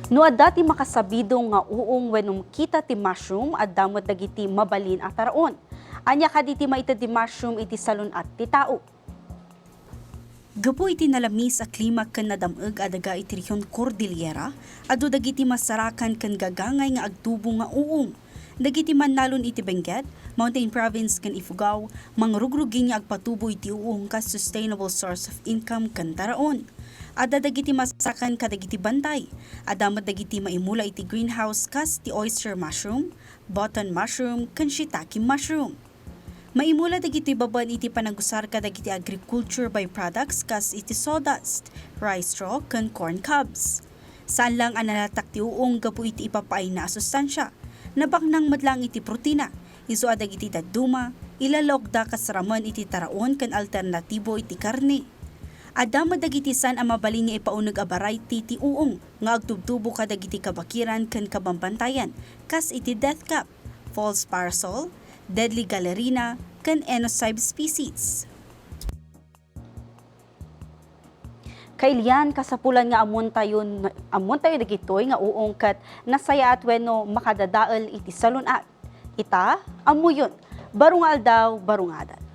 No dati makasabidong nga uong wenum kita ti mushroom at damot dagiti mabalin at taraon. Anya kaditi maita ti mushroom iti salon at ti tao. Gapo iti nalamis a klima ken nadameg adaga iti rehiyon Cordillera, adu dagiti masarakan ken gagangay nga agtubo nga uong. Dagiti manalon iti Benguet, Mountain Province ken Ifugao, mangrugrugin nga agpatubo iti uong kas sustainable source of income ken taraon. Ada dagiti masarakan kadagiti bantay, adamat dagiti maimula iti greenhouse kas ti oyster mushroom, button mushroom ken shiitake mushroom. Maimula dagiti baban iti panagusar kadagiti agriculture byproducts kas iti sawdust, rice straw ken corn cobs. Saan lang analatak ti uong gapu iti ipapaay na sustansya, nabaknang madlang iti protina, isu dagiti daduma, ilalokda kasaraman iti taraon ken alternatibo iti karne. Adama dagiti san ang mabalin nga ipauneg a variety ti uong nga agtubtubo kadagiti kabakiran ken kabambantayan kas iti death cap, false parasol, deadly galerina, ken enocybe species. Kailian kasapulan nga amon tayo dagitoy nga uong kat nasaya at wenno makadadael iti salunat. Ita amuyon barungal daw barungadan.